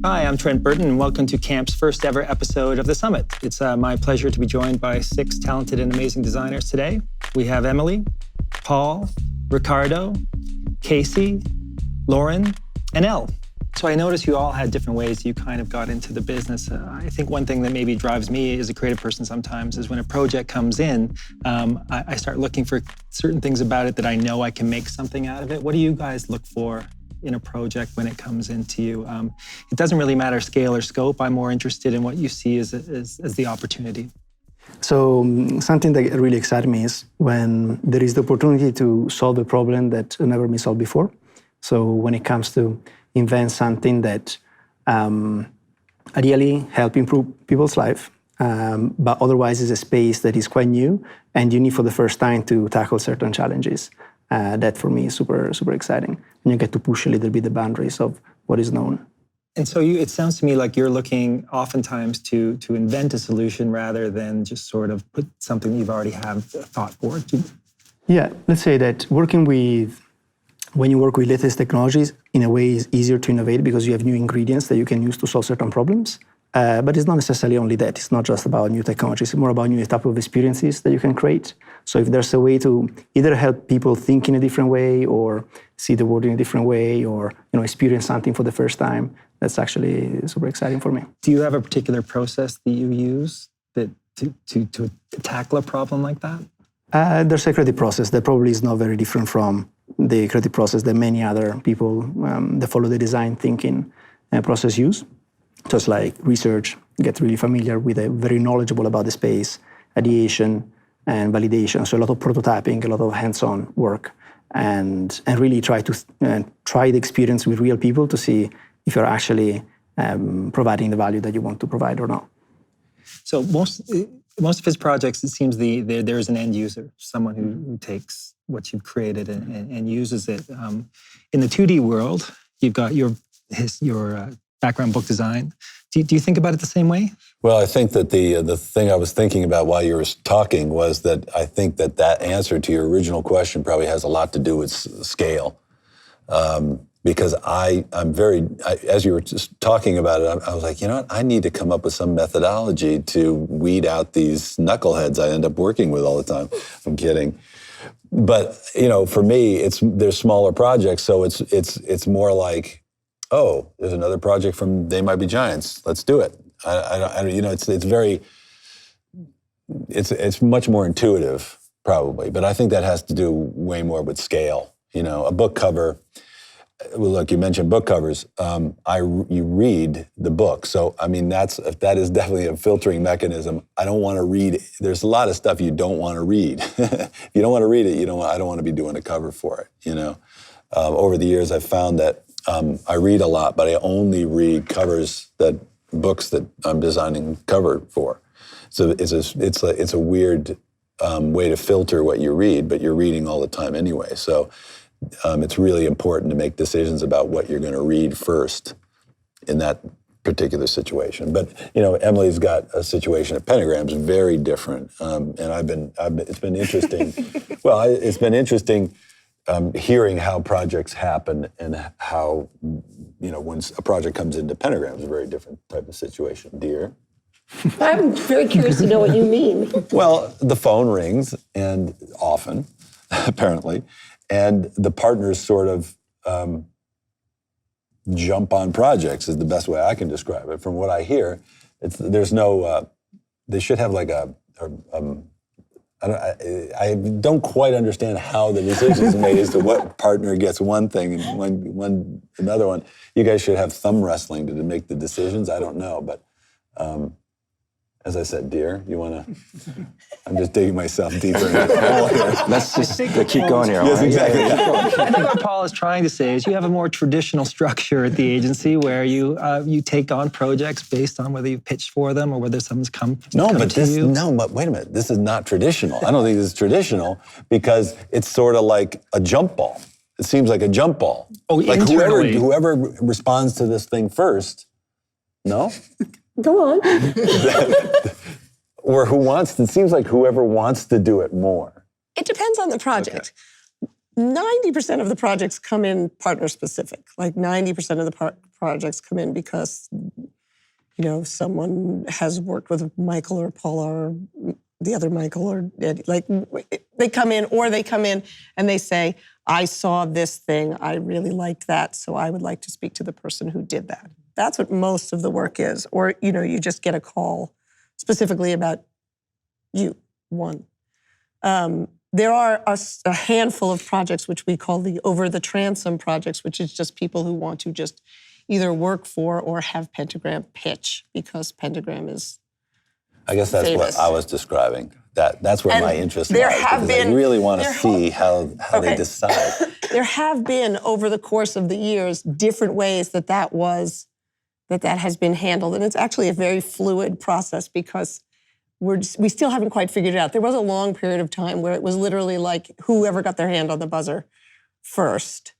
Hi, I'm Trent Burton, and welcome to Camp's first ever episode of The Summit. It's my pleasure to be joined by 6 talented and amazing designers today. We have Emily, Paul, Riccardo, Casey, Lauren, and Elle. So I noticed you all had different ways you kind of got into the business. I think one thing that maybe drives me as a creative person sometimes is when a project comes in, I start looking for certain things about it that I know I can make something out of it. What do you guys look for in a project when it comes into you? It doesn't really matter scale or scope. I'm more interested in what you see as the opportunity. So something that really excites me is when there is the opportunity to solve a problem that never been solved before. So when it comes to invent something that ideally help improve people's life, but otherwise is a space that is quite new and you need for the first time to tackle certain challenges. That for me is super, super exciting. And you get to push a little bit the boundaries of what is known. And so it sounds to me like you're looking oftentimes to invent a solution rather than just sort of put something you've already have thought for. Yeah, let's say that when you work with latest technologies, in a way is easier to innovate because you have new ingredients that you can use to solve certain problems. But it's not necessarily only that. It's not just about new technologies. It's more about new type of experiences that you can create. So if there's a way to either help people think in a different way or see the world in a different way or experience something for the first time, that's actually super exciting for me. Do you have a particular process that you use to tackle a problem like that? There's a creative process that probably is not very different from the creative process that many other people that follow the design thinking process use. Just like research, get really familiar with it, very knowledgeable about the space, ideation and validation. So a lot of prototyping, a lot of hands-on work, and really try the experience with real people to see if you're actually providing the value that you want to provide or not. So most of his projects, it seems there's an end user, someone who takes what you've created and uses it. In the 2D world, you've got your background book design. Do you think about it the same way? Well, I think that the thing I was thinking about while you were talking was that I think that answer to your original question probably has a lot to do with scale. Because as you were just talking about it, I was like, you know what? I need to come up with some methodology to weed out these knuckleheads I end up working with all the time. I'm kidding. But, for me, there's smaller projects, so it's more like, oh, there's another project from They Might Be Giants. Let's do it. It's much more intuitive, probably. But I think that has to do way more with scale. A book cover. Well, look, you mentioned book covers. You read the book, so that is definitely a filtering mechanism. I don't want to read. There's a lot of stuff you don't want to read. If you don't want to read it, I don't want to be doing a cover for it. Over the years, I've found that I read a lot, but I only read books that I'm designing cover for. So it's a weird way to filter what you read, but you're reading all the time anyway. So it's really important to make decisions about what you're going to read first in that particular situation. But Emily's got a situation at Pentagram's very different, and it's been interesting. Well, it's been interesting. Hearing how projects happen and how, when a project comes into Pentagram is a very different type of situation. Dear? I'm very curious to know what you mean. Well, the phone rings, and often, apparently, and the partners sort of jump on projects is the best way I can describe it. From what I hear, they should have like I don't quite understand how the decision is made as to what partner gets one thing and one another one. You guys should have thumb wrestling to make the decisions. I don't know, but as I said, dear, you want to? I'm just digging myself deeper into the hole here. Let's just keep going here. Yes, right? exactly. I think what Paul is trying to say is you have a more traditional structure at the agency where you take on projects based on whether you've pitched for them or whether someone's come to you. But wait a minute. This is not traditional. I don't think this is traditional because it's sort of like a jump ball. It seems like a jump ball. Oh, like internally. whoever responds to this thing first, no? Go on. Or it seems like whoever wants to do it more. It depends on the project. 90% of the projects come in partner specific. Like 90% of the projects come in because, someone has worked with Michael or Paula or the other Michael or Eddie. Like they come in and they say, I saw this thing, I really liked that, so I would like to speak to the person who did that. That's what most of the work is. Or, you just get a call specifically about you, one. There are a handful of projects which we call the over the transom projects, which is just people who want to just either work for or have Pentagram pitch, because Pentagram is I guess that's famous. what I was describing. That's where my interest lies. I really want to see how they decide. There have been, over the course of the years, different ways that has been handled. And it's actually a very fluid process because we still haven't quite figured it out. There was a long period of time where it was literally like whoever got their hand on the buzzer first,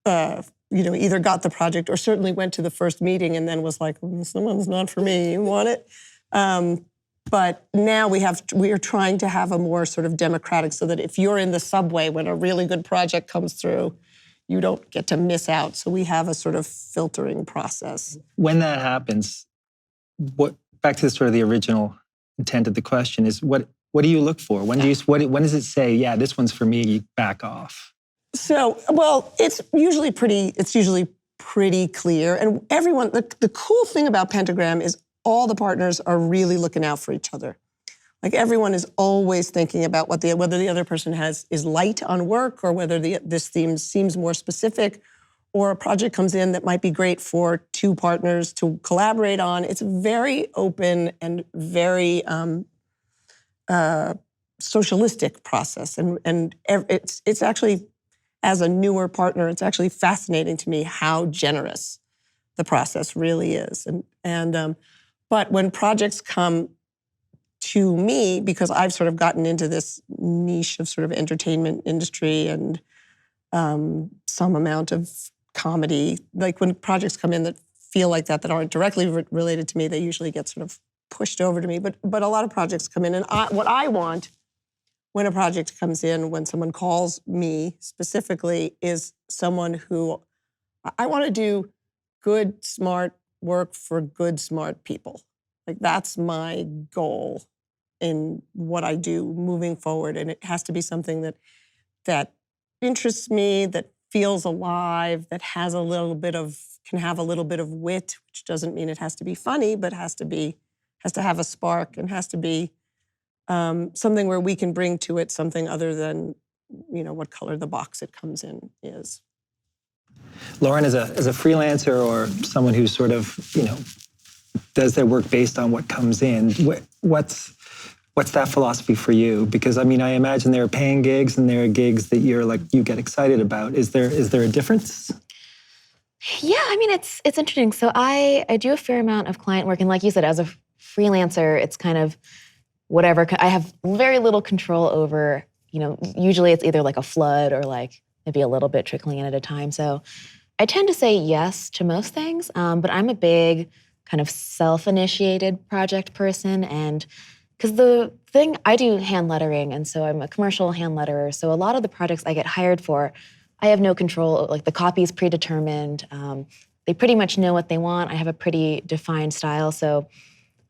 either got the project or certainly went to the first meeting and then was like, this one's not for me, you want it? But now we are trying to have a more sort of democratic, so that if you're in the subway when a really good project comes through, you don't get to miss out. So we have a sort of filtering process. When that happens, back to sort of the original intent of the question is what do you look for? When does it say, yeah, this one's for me, back off? So, well, it's usually pretty clear. And everyone, the cool thing about Pentagram is all the partners are really looking out for each other. Like everyone is always thinking about whether the other person is light on work, or whether this theme seems more specific, or a project comes in that might be great for two partners to collaborate on. It's very open and very socialistic process. And it's actually, as a newer partner, it's actually fascinating to me how generous the process really is. But when projects come to me, because I've sort of gotten into this niche of sort of entertainment industry and some amount of comedy, like when projects come in that feel like that aren't directly related to me, they usually get sort of pushed over to me. But a lot of projects come in, and what I want when a project comes in, when someone calls me specifically, is someone who I want to do good, smart work for good, smart people. Like that's my goal in what I do moving forward. And it has to be something that interests me, that feels alive, that has can have a little bit of wit, which doesn't mean it has to be funny, but has to have a spark, and has to be something where we can bring to it something other than, what color the box it comes in is. Lauren, as a freelancer or someone who sort of, does their work based on what comes in, what's that philosophy for you? Because I imagine there are paying gigs and there are gigs that you get excited about. Is there a difference? Yeah, it's interesting. So I do a fair amount of client work, and like you said, as a freelancer, it's kind of whatever. I have very little control over, usually it's either like a flood or like maybe a little bit trickling in at a time. So I tend to say yes to most things, but I'm a big kind of self-initiated project person. And because the thing, I do hand lettering, and so I'm a commercial hand letterer. So a lot of the projects I get hired for, I have no control. Like the copy is predetermined. They pretty much know what they want. I have a pretty defined style. So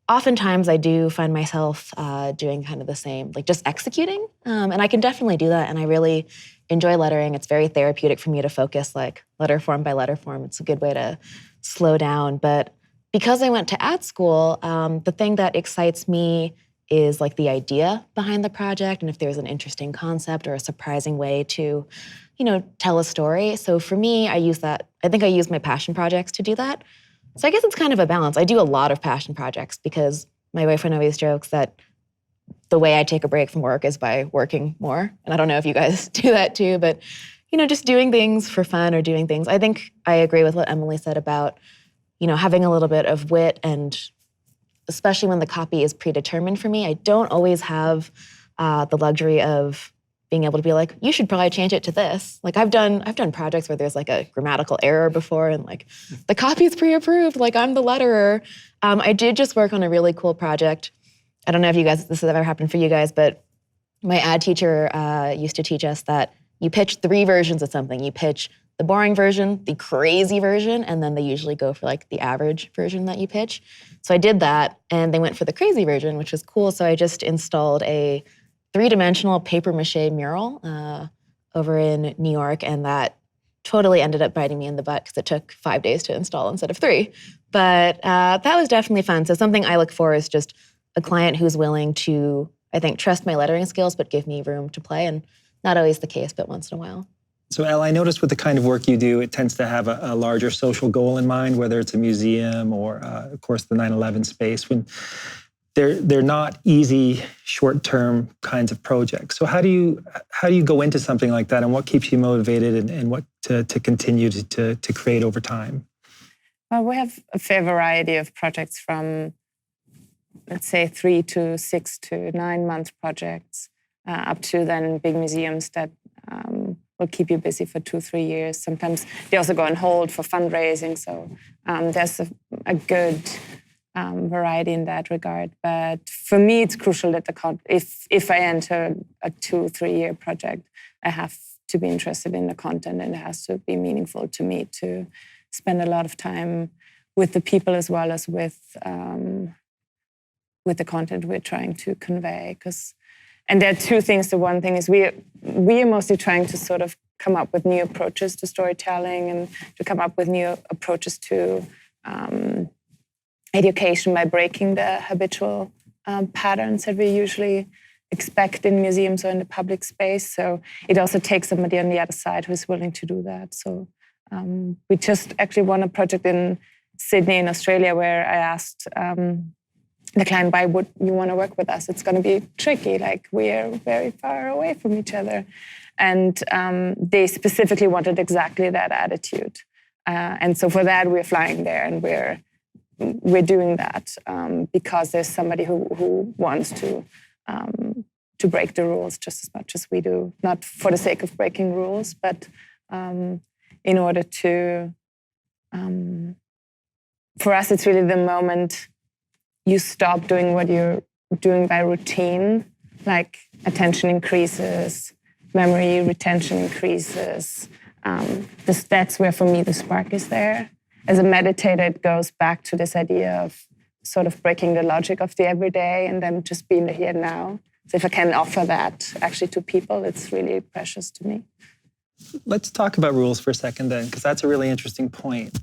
oftentimes I do find myself doing kind of the same, like just executing. And I can definitely do that. And I really enjoy lettering. It's very therapeutic for me to focus like letter form by letter form. It's a good way to slow down. But because I went to ad school, the thing that excites me is like the idea behind the project, and if there's an interesting concept or a surprising way to, tell a story. So for me, I think I use my passion projects to do that. So I guess it's kind of a balance. I do a lot of passion projects because my boyfriend always jokes that the way I take a break from work is by working more. And I don't know if you guys do that too, but, just doing things for fun or doing things. I think I agree with what Emily said about, having a little bit of wit, and especially when the copy is predetermined for me, I don't always have the luxury of being able to be like, you should probably change it to this. Like I've done projects where there's like a grammatical error before, and like the copy is pre-approved, like I'm the letterer. I did just work on a really cool project. I don't know if this has ever happened for you guys, but my ad teacher used to teach us that you pitch 3 versions of something. You pitch the boring version, the crazy version, and then they usually go for like the average version that you pitch. So I did that, and they went for the crazy version, which was cool. So I just installed a 3-dimensional paper mache mural over in New York, and that totally ended up biting me in the butt because it took 5 days to install instead of 3. But that was definitely fun. So something I look for is just a client who's willing to, I think, trust my lettering skills, but give me room to play. And not always the case, but once in a while. So, Elle, I noticed with the kind of work you do, it tends to have a larger social goal in mind, whether it's a museum or, of course, the 9/11 space. When they're not easy, short-term kinds of projects. So, how do you go into something like that, and what keeps you motivated, and what to continue to create over time? Well, we have a fair variety of projects from, let's say, 3 to 6 to 9 month projects, up to then big museums that will keep you busy for 2-3 years. Sometimes they also go on hold for fundraising. So there's a good variety in that regard. But for me, it's crucial that if I enter a 2-3 year project, I have to be interested in the content, and it has to be meaningful to me to spend a lot of time with the people as well as with the content we're trying to convey. And there are 2 things. The one thing is we are mostly trying to sort of come up with new approaches to storytelling and to come up with new approaches to education by breaking the habitual patterns that we usually expect in museums or in the public space. So it also takes somebody on the other side who's willing to do that. So we just actually won a project in Sydney in Australia where I asked the client, why would you want to work with us? It's going to be tricky. Like, we're very far away from each other. And they specifically wanted exactly that attitude. And so for that, we're flying there, and we're doing that because there's somebody who wants to break the rules just as much as we do. Not for the sake of breaking rules, but in order to... for us, it's really the moment you stop doing what you're doing by routine, like attention increases, memory retention increases. That's where, for me, the spark is there. As a meditator, it goes back to this idea of sort of breaking the logic of the everyday and then just being the here and now. So if I can offer that actually to people, it's really precious to me. Let's talk about rules for a second then, because that's a really interesting point.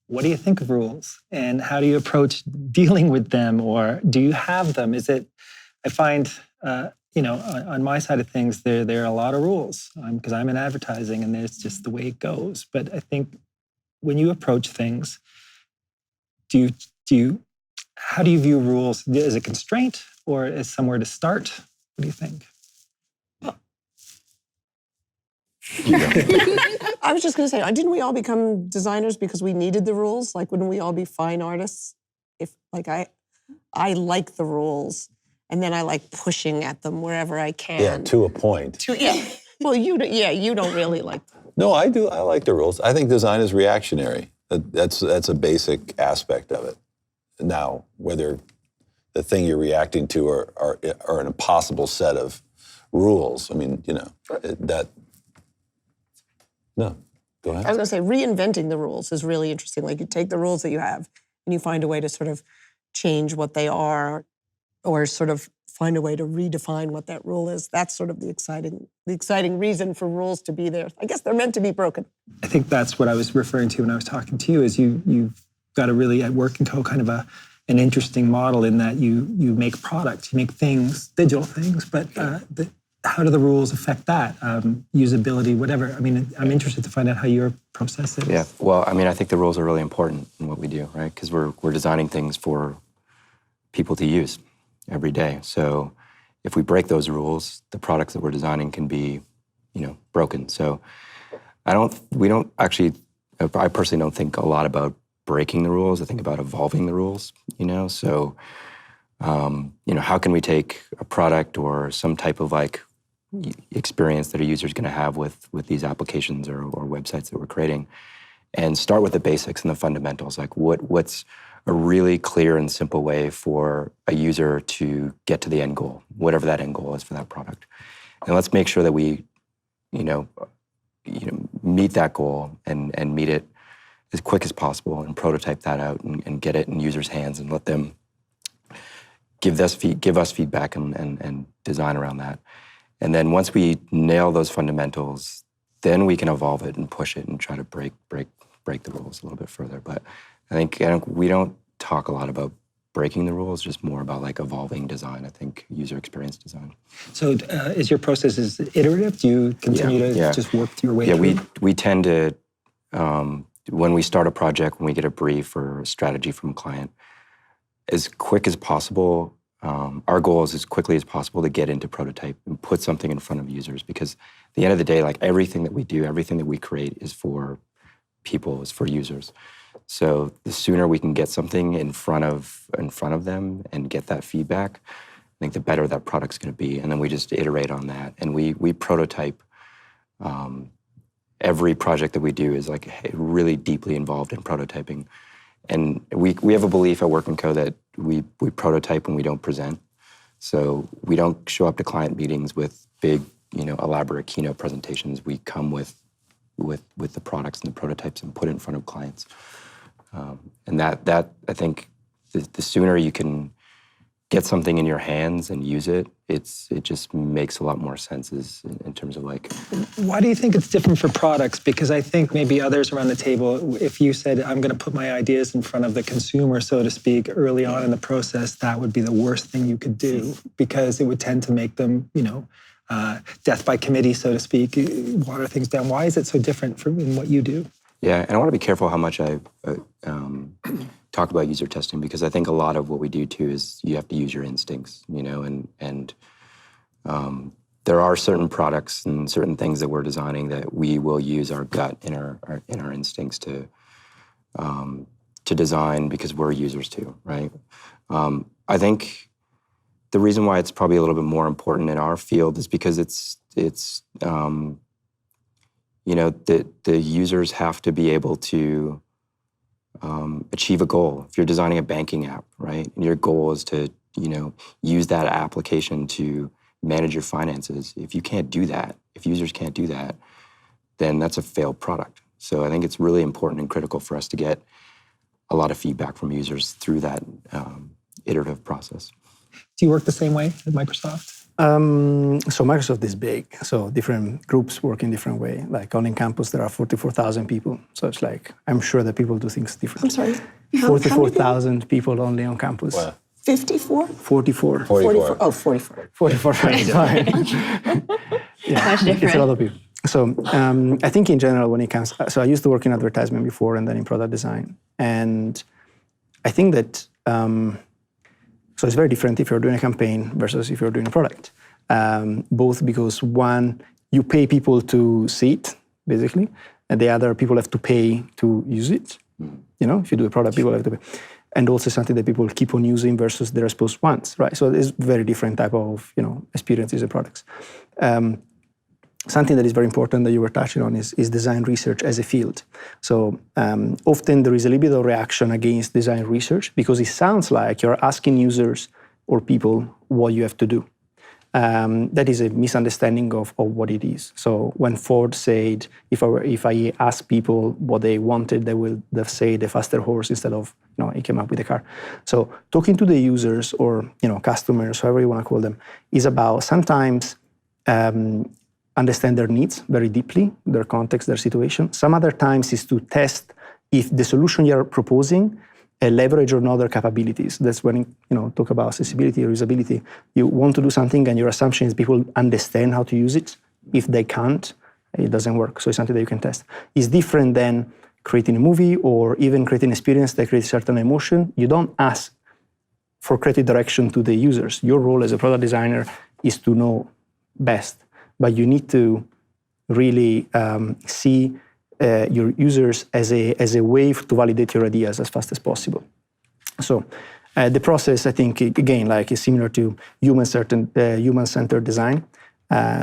What do you think of rules, and how do you approach dealing with them, or do you have them? I find, on my side of things, there are a lot of rules because I'm in advertising, and it's just the way it goes. But I think when you approach things, how do you view rules? As a constraint or as somewhere to start? What do you think? I was just going to say, didn't we all become designers because we needed the rules? Like, wouldn't we all be fine artists? I like the rules, and then I like pushing at them wherever I can. Yeah, to a point. Well, you don't really like them. No, I do. I like the rules. I think design is reactionary. That's a basic aspect of it. Now, whether the thing you're reacting to are an impossible set of rules, I mean, that... No, go ahead. I was going to say, reinventing the rules is really interesting. Like, you take the rules that you have and you find a way to sort of change what they are, or sort of find a way to redefine what that rule is. That's sort of the exciting reason for rules to be there. I guess they're meant to be broken. I think that's what I was referring to when I was talking to you, is you've got a really, at Work&Co, kind of an interesting model in that you make products, you make things, digital things, but how do the rules affect that? Usability, whatever. I mean, I'm interested to find out how your process is. Yeah, well, I mean, I think the rules are really important in what we do, right? Because we're designing things for people to use every day. So if we break those rules, the products that we're designing can be, broken. So I personally don't think a lot about breaking the rules. I think about evolving the rules, So, how can we take a product or some type of experience that a user is going to have with these applications or websites that we're creating, and start with the basics and the fundamentals, like what's a really clear and simple way for a user to get to the end goal, whatever that end goal is for that product. And let's make sure that we meet that goal and meet it as quick as possible and prototype that out and get it in users' hands and let them give us feedback and design around that. And then once we nail those fundamentals, then we can evolve it and push it and try to break the rules a little bit further. But I think we don't talk a lot about breaking the rules, just more about like evolving design, I think, user experience design. So is your process iterative? Do you continue to just work your way through? Yeah, we tend to, when we start a project, when we get a brief or a strategy from a client, as quick as possible, our goal is as quickly as possible to get into prototype and put something in front of users, because at the end of the day, like everything that we do, everything that we create is for people, is for users. So the sooner we can get something in front of them and get that feedback, I think the better that product's going to be. And then we just iterate on that. And we prototype. Every project that we do is like really deeply involved in prototyping. And we have a belief at Work&Co that we prototype when we don't present. So we don't show up to client meetings with big, elaborate keynote presentations. We come with the products and the prototypes and put it in front of clients. And that I think the sooner you can get something in your hands and use it, it just makes a lot more sense in terms of like. Why do you think it's different for products? Because I think maybe others around the table, if you said, I'm going to put my ideas in front of the consumer, so to speak, early on in the process, that would be the worst thing you could do, because it would tend to make them, death by committee, so to speak, water things down. Why is it so different in what you do? Yeah, and I want to be careful how much I talk about user testing, because I think a lot of what we do too is you have to use your instincts, and there are certain products and certain things that we're designing that we will use our gut and our instincts to design, because we're users too, right? I think the reason why it's probably a little bit more important in our field is because the users have to be able to achieve a goal. If you're designing a banking app, right, and your goal is to, use that application to manage your finances, if you can't do that, if users can't do that, then that's a failed product. So I think it's really important and critical for us to get a lot of feedback from users through that iterative process. Do you work the same way at Microsoft? So Microsoft is big, so different groups work in different way. Like on campus, there are 44,000 people. So it's like, I'm sure that people do things different. I'm sorry? 44,000 people only on campus. Wow. 54? 44. 44. Oh, 44. 44, right, sorry. Yeah, it's a lot of people. So I think in general, when it comes, so I used to work in advertisement before and then in product design. And I think that, so it's very different if you're doing a campaign versus if you're doing a product. Both because one, you pay people to see it, basically, and the other, people have to pay to use it. If you do a product, people have to pay. And also something that people keep on using versus they're exposed once, right? So there's very different type of, experiences and products. Something that is very important that you were touching on is design research as a field. So often there is a little bit of reaction against design research because it sounds like you're asking users or people what you have to do. That is a misunderstanding of what it is. So when Ford said, if I ask people what they wanted, they'll say the faster horse instead of, he came up with a car. So talking to the users or, customers, however you want to call them, is about sometimes understand their needs very deeply, their context, their situation. Some other times is to test if the solution you're proposing leverage on other capabilities. That's when, talk about accessibility or usability. You want to do something and your assumption is people understand how to use it. If they can't, it doesn't work. So it's something that you can test. It's different than creating a movie or even creating an experience that creates certain emotion. You don't ask for creative direction to the users. Your role as a product designer is to know best. But you need to really see your users as a way to validate your ideas as fast as possible. So the process, I think, again, is similar to human-centered design.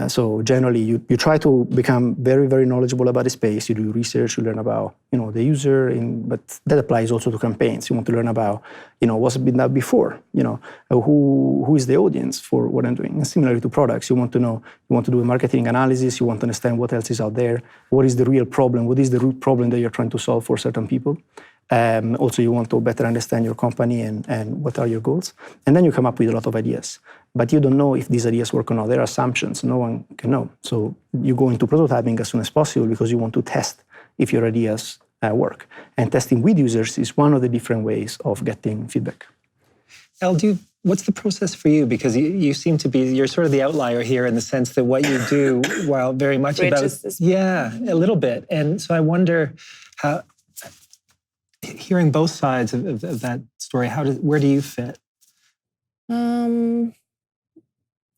So generally, you try to become very, very knowledgeable about the space. You do research, you learn about the user, but that applies also to campaigns. You want to learn about what's been done before. Who is the audience for what I'm doing. And similarly to products, you want to know. You want to do a marketing analysis. You want to understand what else is out there. What is the real problem? What is the root problem that you're trying to solve for certain people? Also, you want to better understand your company and what are your goals. And then you come up with a lot of ideas. But you don't know if these ideas work or not. There are assumptions. No one can know. So you go into prototyping as soon as possible because you want to test if your ideas work. And testing with users is one of the different ways of getting feedback. El, what's the process for you? Because you seem to be, you're sort of the outlier here in the sense that what you do, while very much about, a little bit. And so I wonder how, hearing both sides of that story, where do you fit?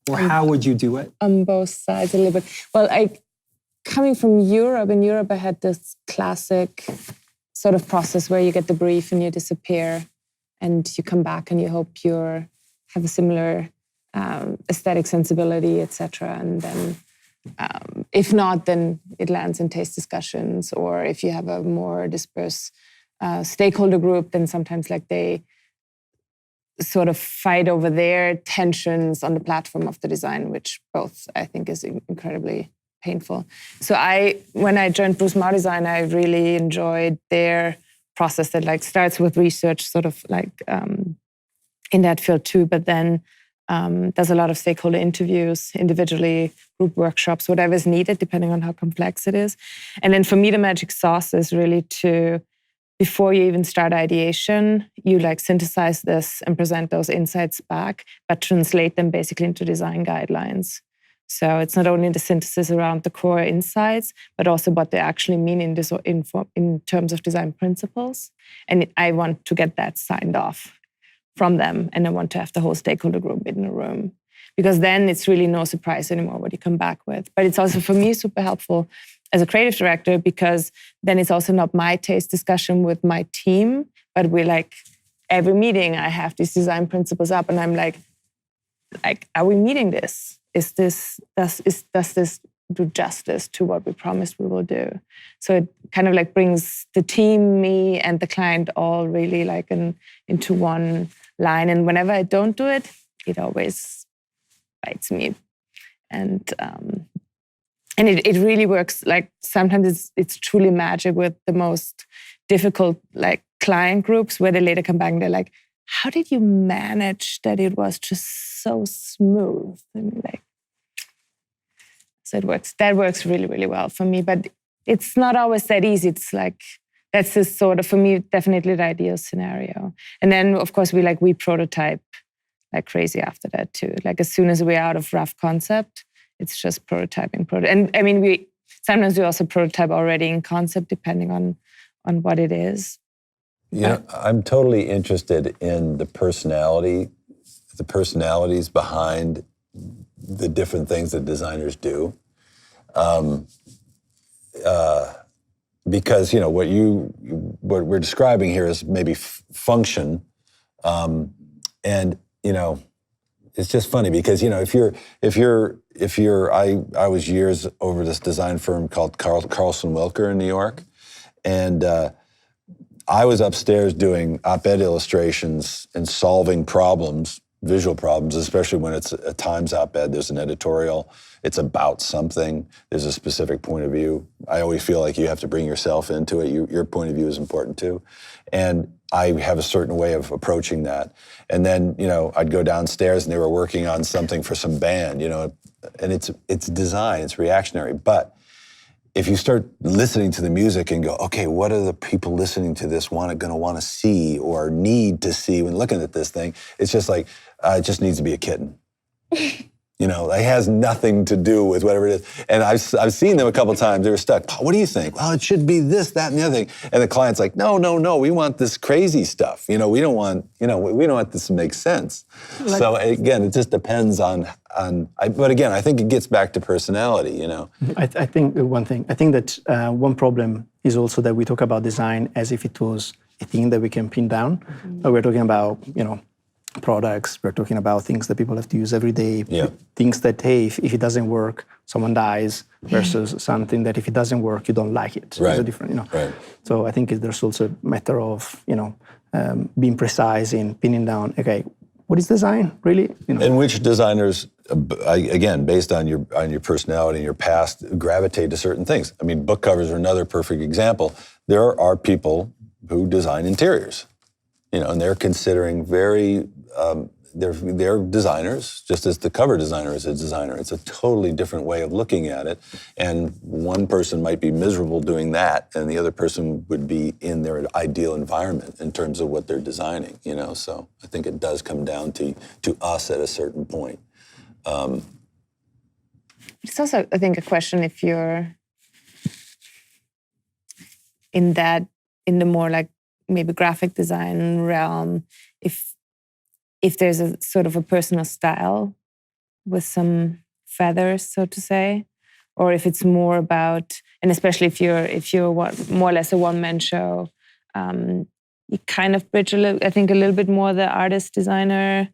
Or how would you do it? On both sides a little bit. Well, coming from Europe, in Europe I had this classic sort of process where you get the brief and you disappear and you come back and you hope you have a similar aesthetic sensibility, etc. And then if not, then it lands in taste discussions. Or if you have a more dispersed stakeholder group, then sometimes they sort of fight over their tensions on the platform of the design, which both I think is incredibly painful. So when I joined Bruce Ma Design, I really enjoyed their process that starts with research, sort of in that field too, but then does a lot of stakeholder interviews, individually, group workshops, whatever is needed, depending on how complex it is. And then for me, the magic sauce is really before you even start ideation, you synthesize this and present those insights back, but translate them basically into design guidelines. So it's not only the synthesis around the core insights, but also what they actually mean in terms of design principles. And I want to get that signed off from them. And I want to have the whole stakeholder group in the room. Because then it's really no surprise anymore what you come back with. But it's also, for me, super helpful as a creative director, because then it's also not my taste discussion with my team, but we're every meeting I have these design principles up and I'm like, are we meeting this? Does this do justice to what we promised we will do? So it kind of brings the team, me, and the client all really into one line. And whenever I don't do it, it always bites me. And it really works. Sometimes it's truly magic with the most difficult client groups where they later come back and they're like, how did you manage that it was just so smooth? And so it works. That works really, really well for me. But it's not always that easy. It's that's just sort of, for me, definitely the ideal scenario. And then, of course, we prototype like crazy after that too. As soon as we're out of rough concept, it's just prototyping. And I mean, we also prototype already in concept, depending on what it is. I'm totally interested in the personalities behind the different things that designers do. Because what we're describing here is maybe function, and it's just funny because I was years over this design firm called Carlson Wilker in New York, and I was upstairs doing op-ed illustrations and solving problems, visual problems, especially when it's a Times op-ed. There's an editorial. It's about something. There's a specific point of view. I always feel like you have to bring yourself into it. Your point of view is important too. And I have a certain way of approaching that. And then, I'd go downstairs and they were working on something for some band, and it's design, it's reactionary. But if you start listening to the music and go, okay, what are the people listening to this going to want to see or need to see when looking at this thing? It's just it just needs to be a kitten. It has nothing to do with whatever it is. And I've seen them a couple of times. They were stuck. What do you think? Well, it should be this, that, and the other thing. And the client's like, no, we want this crazy stuff. We don't want this to make sense. So again, it just depends on. But again, I think it gets back to personality. I think that one problem is also that we talk about design as if it was a thing that we can pin down. Mm-hmm. We're talking about products. We're talking about things that people have to use every day. Yeah. Things that, hey, if it doesn't work, someone dies, versus something that if it doesn't work, you don't like it. Right. There's a different, Right. So I think there's also a matter of, being precise in pinning down, okay, what is design, really? And which designers, again, based on your personality and your past, gravitate to certain things. I mean, book covers are another perfect example. There are people who design interiors, and they're considering they're designers, just as the cover designer is a designer. It's a totally different way of looking at it. And one person might be miserable doing that, and the other person would be in their ideal environment in terms of what they're designing, So I think it does come down to us at a certain point. It's also, I think, a question if you're in the more like maybe graphic design realm, if there's a sort of a personal style with some feathers, so to say, or if it's more about, and especially if you're more or less a one-man show, you kind of bridge a little bit more the artist-designer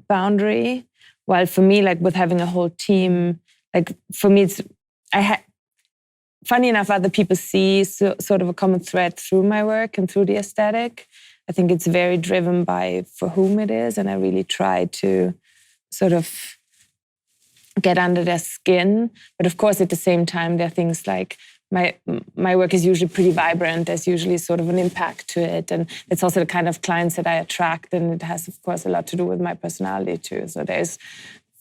boundary. While for me, like with having a whole team, like for me, funny enough, other people see sort of a common thread through my work and through the aesthetic. I think it's very driven by for whom it is, and I really try to sort of get under their skin. But of course, at the same time, there are things like my work is usually pretty vibrant. There's usually sort of an impact to it, and it's also the kind of clients that I attract, and it has, of course, a lot to do with my personality too. So there's,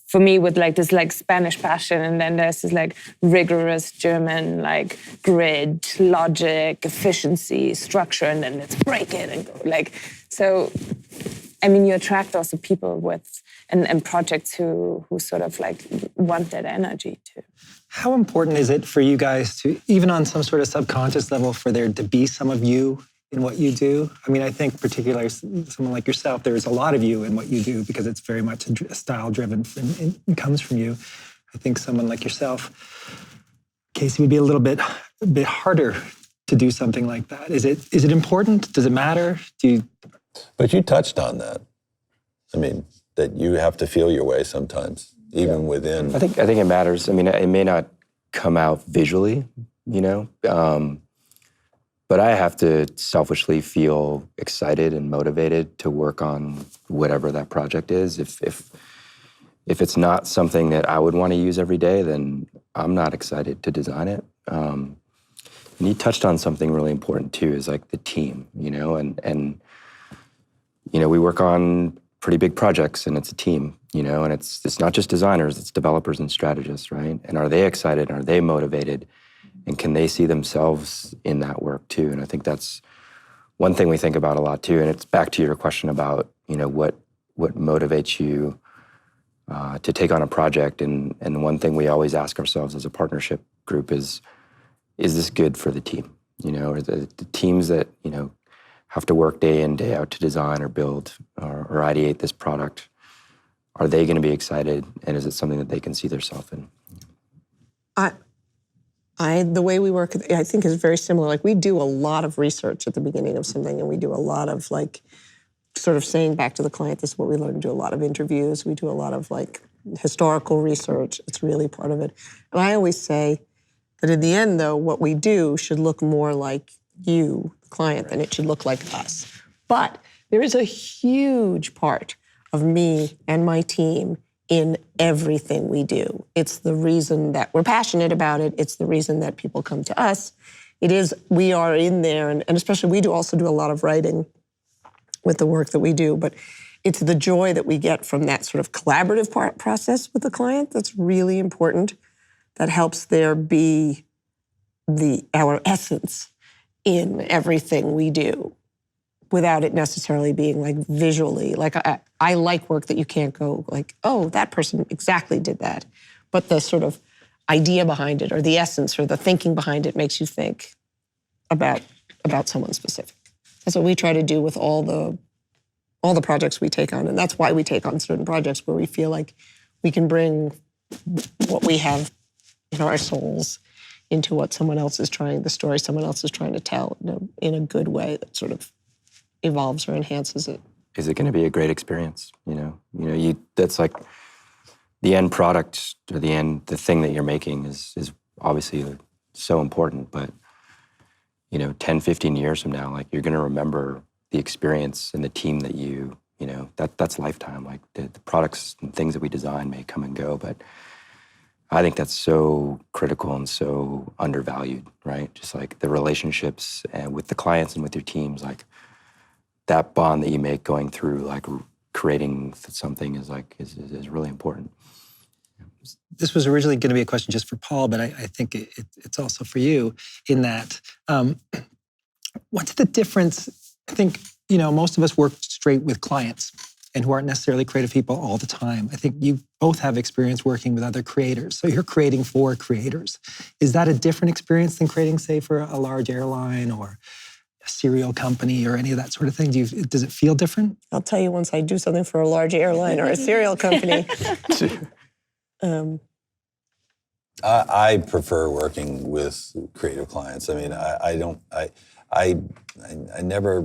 for me, with like this like Spanish passion, and then there's this like rigorous German like grid, logic, efficiency, structure, and then let's break it and go like. So, I mean, you attract also people with and projects who sort of like want that energy too. How important is it for you guys to, even on some sort of subconscious level, for there to be some of you in what you do? I mean, I think particularly someone like yourself, there's a lot of you in what you do because it's very much style-driven and it comes from you. I think someone like yourself, Casey, would be a bit harder to do something like that. Is it important? Does it matter? But you touched on that. I mean, that you have to feel your way sometimes, even within. I think it matters. I mean, it may not come out visually, but I have to selfishly feel excited and motivated to work on whatever that project is. If it's not something that I would want to use every day, then I'm not excited to design it. And you touched on something really important too, is like the team, and we work on pretty big projects, and it's a team, and it's not just designers, it's developers and strategists, right? And are they excited? Are they motivated? And can they see themselves in that work too? And I think that's one thing we think about a lot too. And it's back to your question about, what motivates you to take on a project. And one thing we always ask ourselves as a partnership group is this good for the team? Or the teams that, have to work day in, day out to design or build or ideate this product, are they going to be excited? And is it something that they can see themselves in? The way we work, I think, is very similar. Like, we do a lot of research at the beginning of something, and we do a lot of, like, sort of saying back to the client, this is what we learned. We do a lot of interviews. We do a lot of, like, historical research. It's really part of it. And I always say that in the end, though, what we do should look more like you, the client, than it should look like us. But there is a huge part of me and my team in everything we do. It's the reason that we're passionate about it. It's the reason that people come to us. We are in there, and especially we also do a lot of writing with the work that we do, but it's the joy that we get from that sort of collaborative process with the client that's really important. That helps there be our essence in everything we do, without it necessarily being like visually. Like, I like work that you can't go like, oh, that person exactly did that. But the sort of idea behind it, or the essence, or the thinking behind it makes you think about someone specific. That's what we try to do with all the projects we take on. And that's why we take on certain projects where we feel like we can bring what we have in our souls into what the story someone else is trying to tell in a good way that sort of evolves or enhances it. is it going to be a great experience? That's like the end product or the thing that you're making is obviously so important, but 10, 15 years from now, like you're going to remember the experience and the team that that's lifetime. Like the products and things that we design may come and go, but I think that's so critical and so undervalued, right? Just like the relationships and with the clients and with your teams, like that bond that you make going through like creating something is really important. This was originally going to be a question just for Paul, but I think it's also for you in that, what's the difference? I think, most of us work straight with clients and who aren't necessarily creative people all the time. I think you both have experience working with other creators. So you're creating for creators. Is that a different experience than creating, say, for a large airline or a cereal company or any of that sort of thing? Does it feel different? I'll tell you once I do something for a large airline or a cereal company. I prefer working with creative clients. I mean, I never,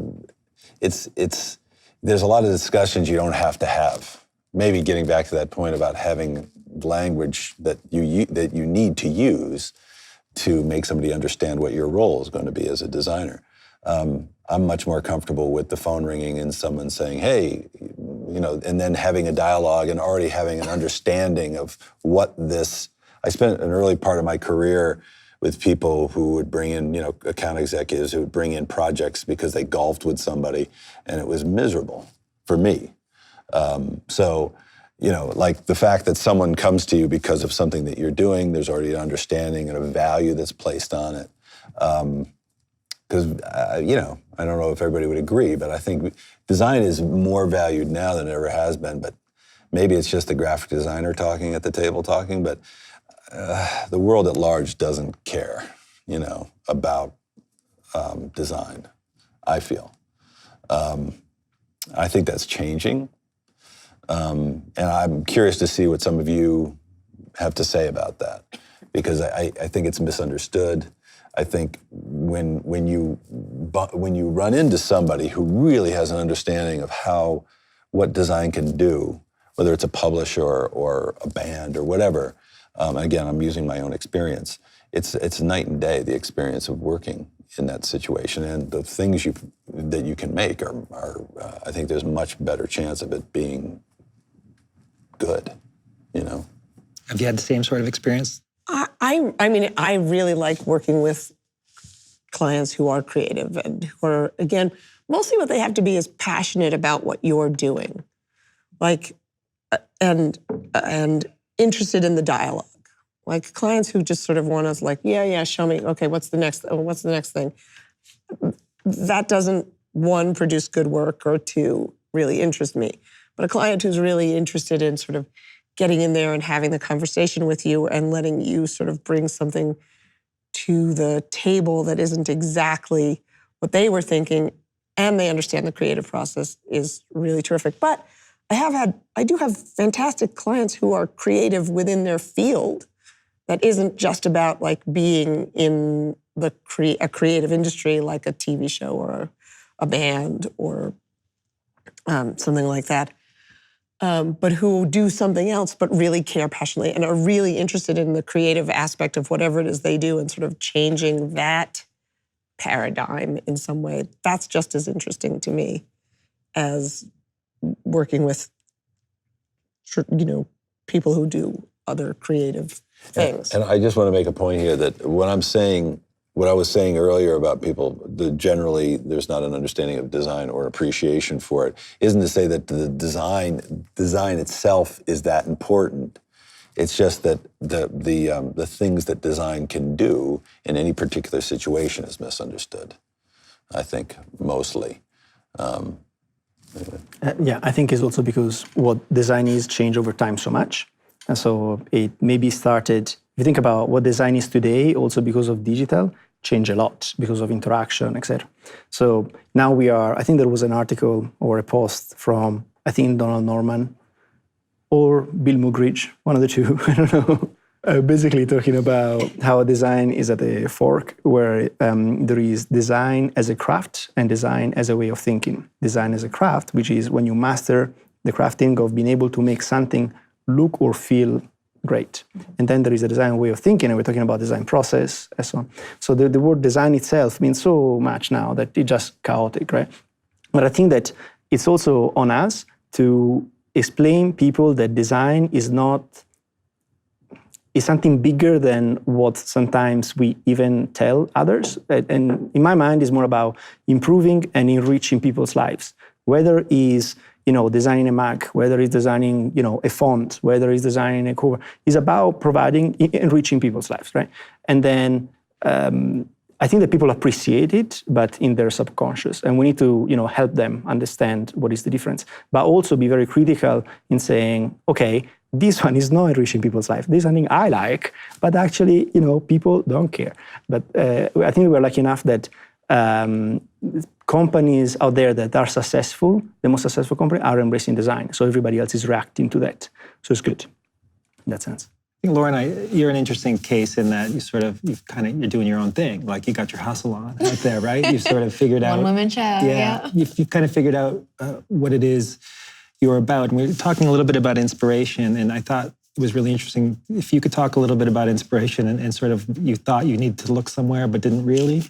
there's a lot of discussions you don't have to have. Maybe getting back to that point about having language that you need to use to make somebody understand what your role is going to be as a designer. I'm much more comfortable with the phone ringing and someone saying, hey, and then having a dialogue and already having an understanding of what this. I spent an early part of my career with people who would bring in, account executives who would bring in projects because they golfed with somebody, and it was miserable for me. Like the fact that someone comes to you because of something that you're doing, there's already an understanding and a value that's placed on it. Because, I don't know if everybody would agree, but I think design is more valued now than it ever has been. But maybe it's just the graphic designer talking at the table talking, but the world at large doesn't care, about design, I feel. I think that's changing. And I'm curious to see what some of you have to say about that, because I think it's misunderstood. I think when you run into somebody who really has an understanding of what design can do, whether it's a publisher or a band or whatever, again, I'm using my own experience. It's night and day, the experience of working in that situation, and the things that you can make are I think there's much better chance of it being good. Have you had the same sort of experience? I really like working with clients who are creative and who are, again, mostly what they have to be is passionate about what you're doing, like, and interested in the dialogue. Like clients who just sort of want us, like, yeah, show me. Okay, what's the next thing? That doesn't, one, produce good work, or two, really interest me. But a client who's really interested in sort of getting in there and having the conversation with you and letting you sort of bring something to the table that isn't exactly what they were thinking, and they understand the creative process, is really terrific. But I do have fantastic clients who are creative within their field that isn't just about like being in a creative industry like a TV show or a band or something like that. But who do something else but really care passionately and are really interested in the creative aspect of whatever it is they do and sort of changing that paradigm in some way. That's just as interesting to me as working with, people who do other creative things. And I just want to make a point here that what I was saying earlier about people, generally there's not an understanding of design or appreciation for it, isn't to say that the design itself is that important. It's just that the things that design can do in any particular situation is misunderstood, I think, mostly. I think it's also because what design is changed over time so much. And so it maybe started, if you think about what design is today, also because of digital, change a lot because of interaction, etc. So now I think there was an article or a post from, I think, Donald Norman or Bill Mugridge, one of the two, I don't know. basically talking about how design is at a fork where there is design as a craft and design as a way of thinking. Design as a craft, which is when you master the crafting of being able to make something look or feel great. And then there is a design way of thinking, and we're talking about design process and so on. So the word design itself means so much now that it's just chaotic, right? But I think that it's also on us to explain people that design is something bigger than what sometimes we even tell others. And in my mind, it's more about improving and enriching people's lives. Whether it's designing a Mac, whether it's designing a font, whether it's designing a cover, is about enriching people's lives, right? And then I think that people appreciate it, but in their subconscious, and we need to help them understand what is the difference, but also be very critical in saying, okay, this one is not enriching people's life. This is something I like, but actually, people don't care. But I think we're lucky enough that companies out there that are successful, the most successful companies, are embracing design. So everybody else is reacting to that. So it's good in that sense. I think, Lauren, you're an interesting case in that you're doing your own thing. Like you got your hustle on out there, right? You've sort of figured out. One-woman show, yeah. You've kind of figured out what it is you're about. And we were talking a little bit about inspiration, and I thought it was really interesting if you could talk a little bit about inspiration and sort of you thought you needed to look somewhere but didn't really.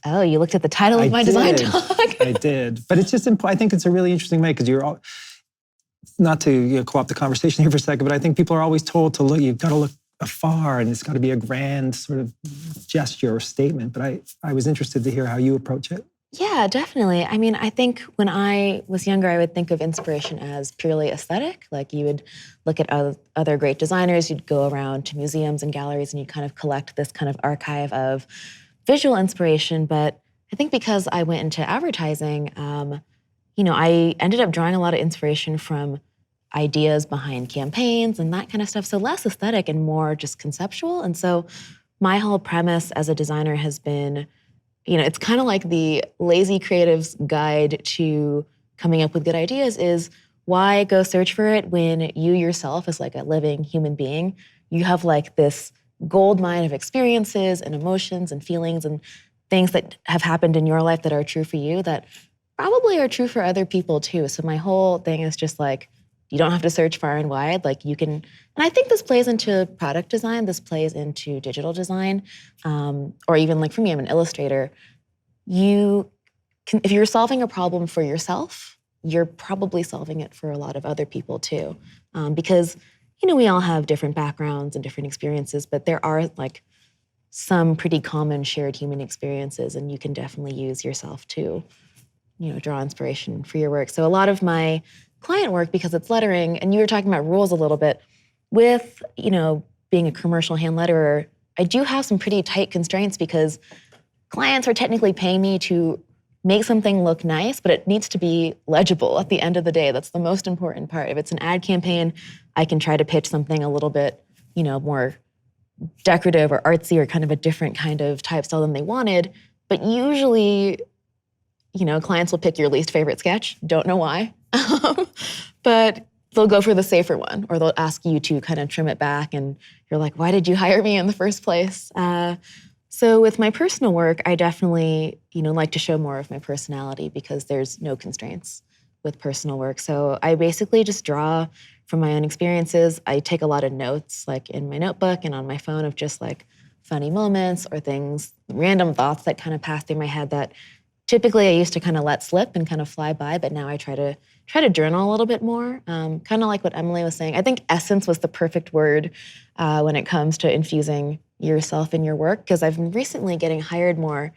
Oh, you looked at the title of my design talk. I did. But it's just, I think it's a really interesting way because you're all, not to co-opt the conversation here for a second, but I think people are always told to look, you've got to look afar and it's got to be a grand sort of gesture or statement. But I was interested to hear how you approach it. Yeah, definitely. I mean, I think when I was younger, I would think of inspiration as purely aesthetic. Like you would look at other great designers, you'd go around to museums and galleries and you'd kind of collect this kind of archive of visual inspiration. But I think because I went into advertising, I ended up drawing a lot of inspiration from ideas behind campaigns and that kind of stuff. So less aesthetic and more just conceptual. And so my whole premise as a designer has been, it's kind of like the lazy creative's guide to coming up with good ideas is why go search for it when you yourself as like a living human being, you have like this gold mine of experiences and emotions and feelings and things that have happened in your life that are true for you that probably are true for other people too. So my whole thing is just like, you don't have to search far and wide. Like you can, and I think this plays into product design. This plays into digital design, or even like for me, I'm an illustrator. You can, if you're solving a problem for yourself, you're probably solving it for a lot of other people too, because we all have different backgrounds and different experiences, but there are like some pretty common shared human experiences, and you can definitely use yourself to, draw inspiration for your work. So a lot of my client work, because it's lettering, and you were talking about rules a little bit, with, being a commercial hand letterer, I do have some pretty tight constraints because clients are technically paying me to make something look nice, but it needs to be legible at the end of the day. That's the most important part. If it's an ad campaign, I can try to pitch something a little bit, more decorative or artsy or kind of a different kind of type style than they wanted. But usually, clients will pick your least favorite sketch. Don't know why. But they'll go for the safer one, or they'll ask you to kind of trim it back. And you're like, why did you hire me in the first place? So with my personal work, I definitely, like to show more of my personality because there's no constraints with personal work. So I basically just draw from my own experiences. I take a lot of notes, like in my notebook and on my phone, of just like funny moments or things, random thoughts that kind of pass through my head that typically I used to kind of let slip and kind of fly by, but now I try to journal a little bit more. Kind of like what Emily was saying. I think essence was the perfect word when it comes to infusing yourself in your work, because I've been recently getting hired more.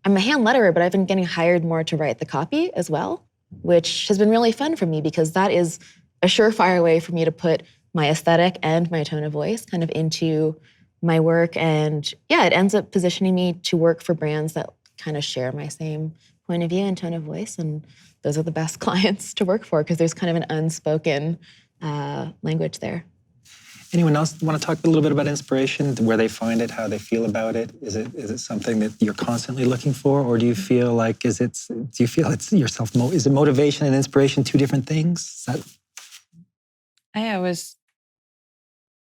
I'm a hand letterer, but I've been getting hired more to write the copy as well, which has been really fun for me because that is a surefire way for me to put my aesthetic and my tone of voice kind of into my work. And yeah, it ends up positioning me to work for brands that kind of share my same point of view and tone of voice. And those are the best clients to work for because there's kind of an unspoken language there. Anyone else want to talk a little bit about inspiration, where they find it, how they feel about it? Is it something that you're constantly looking for, or do you feel like it's yourself? Is it motivation and inspiration two different things? I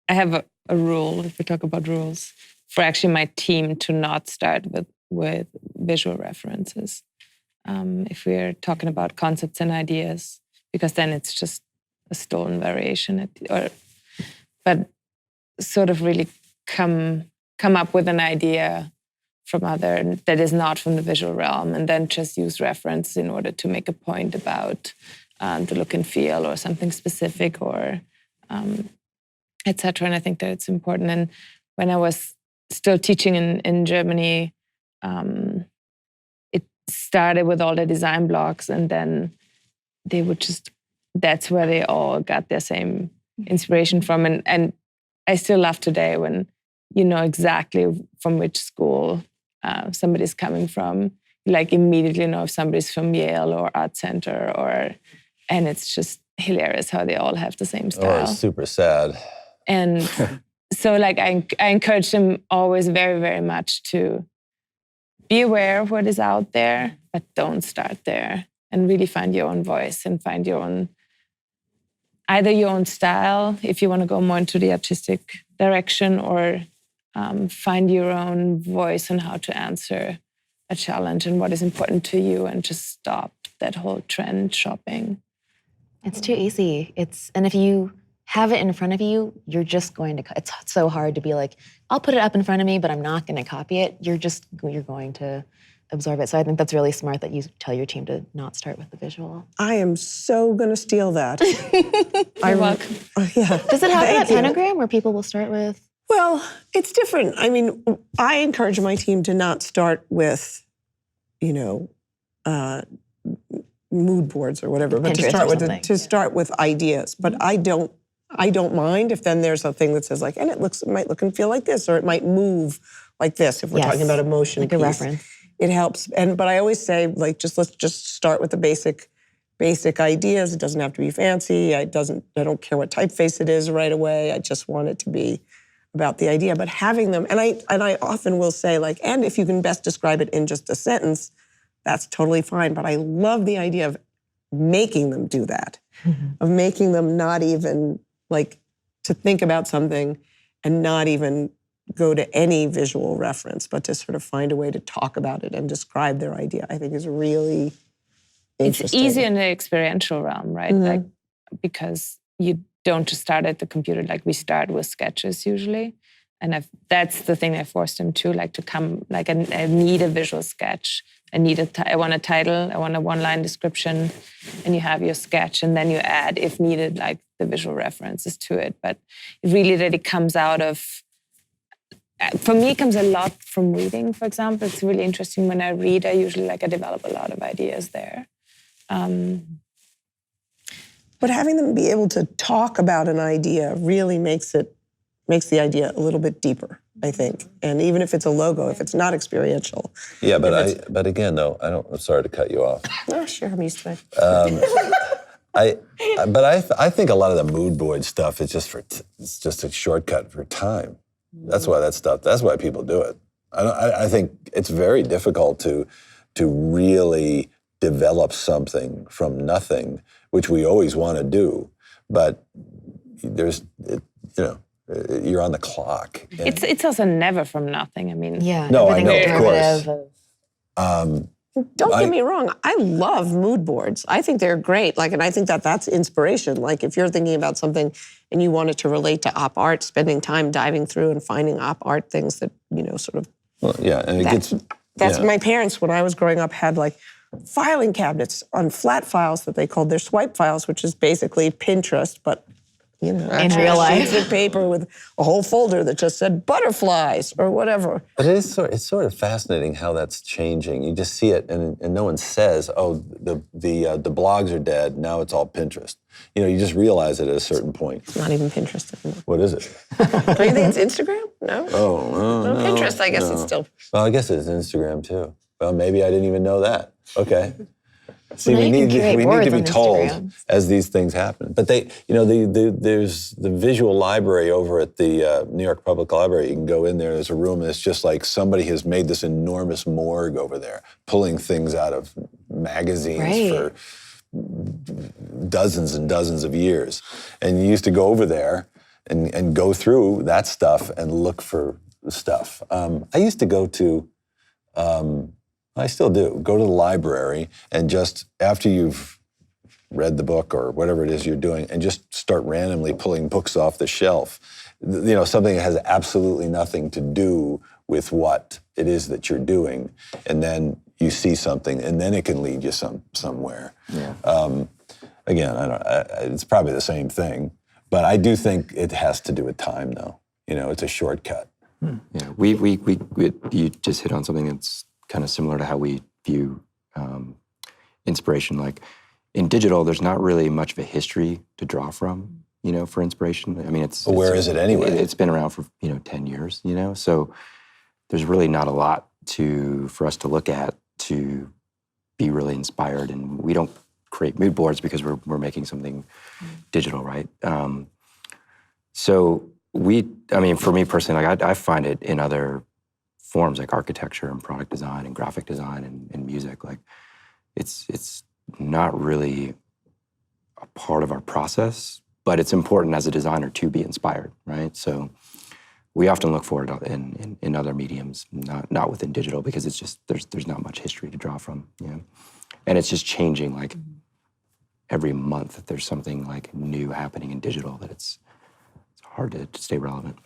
have a rule, if we talk about rules, for actually my team to not start with visual references. If we're talking about concepts and ideas, because then it's just a stolen variation, but sort of really come up with an idea from other that is not from the visual realm, and then just use reference in order to make a point about the look and feel or something specific or etc. And I think that it's important. And when I was still teaching in Germany, it started with all the design blocks, and then they would that's where they all got their same inspiration from. And I still love today when you know exactly from which school somebody's coming from. Like immediately know if somebody's from Yale or Art Center and it's just hilarious how they all have the same style. Or super sad. And so like I encourage them always very, very much to be aware of what is out there, but don't start there, and really find your own voice and find your own, either your own style, if you want to go more into the artistic direction, or find your own voice on how to answer a challenge and what is important to you, and just stop that whole trend shopping. It's too easy. And if you have it in front of you, you're just going to, it's so hard to be like, I'll put it up in front of me, but I'm not going to copy it. You're going to absorb it. So I think that's really smart that you tell your team to not start with the visual. I am so going to steal that. You're welcome. Yeah. Does it happen at Pentagram where people will start with? Well, it's different. I mean, I encourage my team to not start with, mood boards or whatever, but to start with ideas. But I don't mind if then there's a thing that says like, and it might look and feel like this, or it might move like this if we're talking about emotion. Like a reference. It helps. But I always say, like, let's just start with the basic ideas. It doesn't have to be fancy. I don't care what typeface it is right away. I just want it to be about the idea. But having them, and I often will say, like, and if you can best describe it in just a sentence, that's totally fine. But I love the idea of making them do that, of making them not even like to think about something and not even go to any visual reference, but to sort of find a way to talk about it and describe their idea, I think is really interesting. It's easy in the experiential realm, right? Mm-hmm. Like, because you don't just start at the computer, like we start with sketches usually. And that's the thing I forced him to, like to come, like I need a visual sketch. I want a title, I want a one-line description, and you have your sketch, and then you add, if needed, like the visual references to it. But it really comes out of, for me, it comes a lot from reading, for example. It's really interesting when I read, I usually I develop a lot of ideas there. But having them be able to talk about an idea really makes the idea a little bit deeper, I think. And even if it's a logo, if it's not experiential. Yeah, but again, though, I'm sorry to cut you off. Oh, sure, I'm used to it. I think a lot of the mood board stuff is it's just a shortcut for time. That's why people do it. I think it's very difficult to really develop something from nothing, which we always want to do. But you're on the clock. It's also never from nothing. I mean, No, I know, of course. Don't get me wrong. I love mood boards. I think they're great. And I think that's inspiration. Like if you're thinking about something and you want it to relate to op art, spending time diving through and finding op art things that, sort of. Well, yeah, and that's my parents, when I was growing up, had like filing cabinets on flat files that they called their swipe files, which is basically Pinterest, but in real life. Sheets of paper with a whole folder that just said butterflies or whatever. But it's sort of fascinating how that's changing. You just see it, and no one says, "Oh, the blogs are dead. Now it's all Pinterest." You just realize it at a certain point. It's not even Pinterest anymore. What is it? Do you think it's Instagram? No. Oh, no. Pinterest, I guess it's still. Well, I guess it's Instagram too. Well, maybe I didn't even know that. Okay. See, we need to be told as these things happen. But there's the visual library over at the New York Public Library. You can go in there. There's a room that's just like somebody has made this enormous morgue over there, pulling things out of magazines for dozens and dozens of years. And you used to go over there and go through that stuff and look for stuff. I used to go to, I still do, go to the library and just, after you've read the book or whatever it is you're doing, and just start randomly pulling books off the shelf. You know, something that has absolutely nothing to do with what it is that you're doing, and then you see something, and then it can lead you somewhere. Yeah. Again, it's probably the same thing, but I do think it has to do with time, though. You know, it's a shortcut. Yeah, you just hit on something that's kind of similar to how we view inspiration. Like in digital, there's not really much of a history to draw from, you know, for inspiration. I mean, where is it anyway? It's been around for 10 years, you know. So there's really not a lot for us to look at to be really inspired, and we don't create mood boards because we're making something digital, right? So for me personally, like I find it in other forms like architecture and product design and graphic design and music. Like it's not really a part of our process, but it's important as a designer to be inspired, right? So we often look for it in other mediums, not within digital, because it's just there's not much history to draw from, you know? And it's just changing like every month. There's something like new happening in digital that it's hard to stay relevant.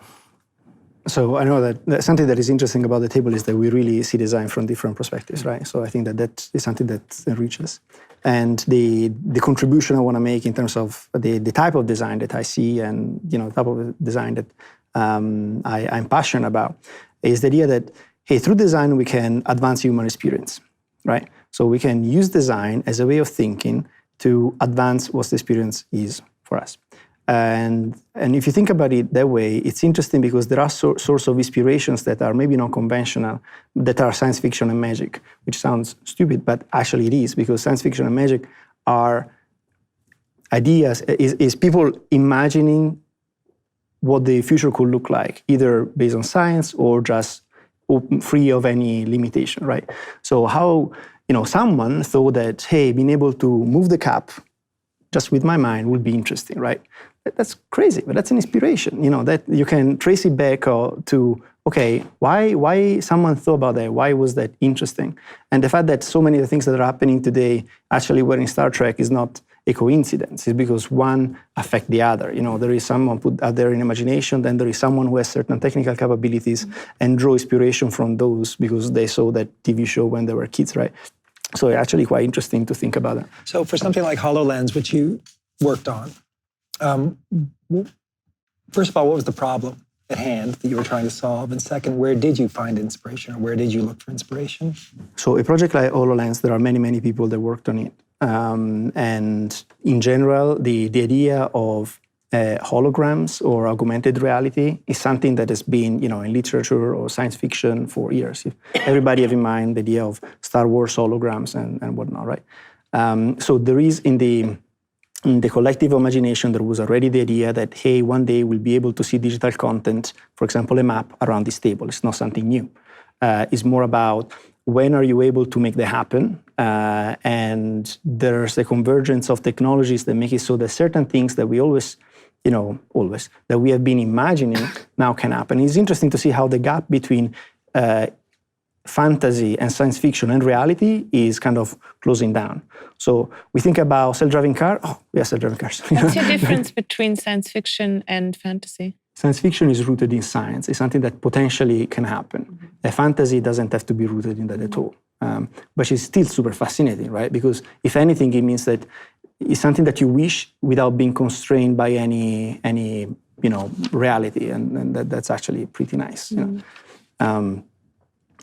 So I know that something that is interesting about the table is that we really see design from different perspectives, right? So I think that is something that enriches. And the contribution I want to make in terms of the type of design that I see, and the type of design that I'm passionate about, is the idea that, hey, through design we can advance human experience, right? So we can use design as a way of thinking to advance what the experience is for us. And if you think about it that way, it's interesting because there are sorts of inspirations that are maybe not conventional, that are science fiction and magic, which sounds stupid, but actually it is, because science fiction and magic are ideas, is people imagining what the future could look like, either based on science or just free of any limitation, right? So how, someone thought that, hey, being able to move the cap just with my mind would be interesting, right? That's crazy, but that's an inspiration, that you can trace it back to, okay, why someone thought about that? Why was that interesting? And the fact that so many of the things that are happening today actually were in Star Trek is not a coincidence. It's because one affects the other. There is someone put out there in imagination, then there is someone who has certain technical capabilities and draw inspiration from those because they saw that TV show when they were kids, right? So it's actually quite interesting to think about it. So for something like HoloLens, which you worked on, first of all, what was the problem at hand that you were trying to solve? And second, where did you find inspiration, or where did you look for inspiration? So a project like HoloLens, there are many, many people that worked on it. And in general, the idea of holograms or augmented reality is something that has been, in literature or science fiction for years. Everybody have in mind the idea of Star Wars holograms and whatnot, right? So there is in the collective imagination, there was already the idea that, hey, one day we'll be able to see digital content, for example, a map around this table. It's not something new. It's more about when are you able to make that happen? And there's a convergence of technologies that make it so that certain things that we always, that we have been imagining now can happen. It's interesting to see how the gap between fantasy and science fiction and reality is kind of closing down. So we think about self-driving car. Oh, we have self-driving cars. What's the difference between science fiction and fantasy? Science fiction is rooted in science. It's something that potentially can happen. Mm-hmm. A fantasy doesn't have to be rooted in that at all. But it's still super fascinating, right? Because if anything, it means that it's something that you wish without being constrained by any reality, and that's actually pretty nice. Mm-hmm.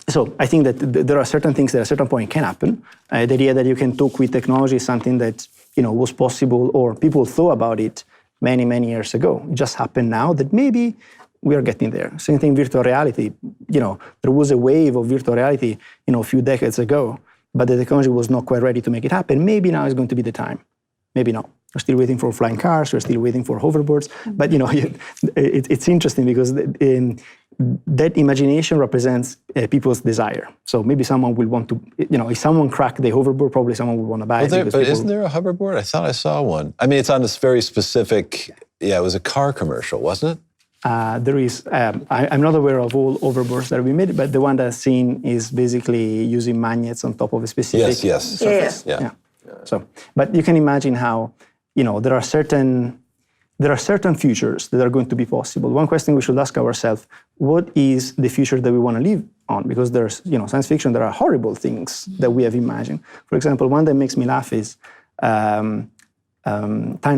So I think that there are certain things that at a certain point can happen. The idea that you can talk with technology is something that was possible, or people thought about it many, many years ago. It just happened now that maybe we are getting there. Same thing, virtual reality. There was a wave of virtual reality, a few decades ago, but the technology was not quite ready to make it happen. Maybe now is going to be the time. Maybe not. We're still waiting for flying cars. We're still waiting for hoverboards. But it's interesting because that imagination represents people's desire. So maybe someone will want to, if someone cracked the hoverboard, probably someone would want to buy it. But isn't there a hoverboard? I thought I saw one. I mean, it's on this very specific it was a car commercial, wasn't it? There is, I'm not aware of all overboards that have been made, but the one that's seen is basically using magnets on top of a specific surface. Yeah. So, but you can imagine how, there are certain futures that are going to be possible. One question we should ask ourselves, what is the future that we want to live on? Because there's, science fiction, there are horrible things that we have imagined. For example, one that makes me laugh is time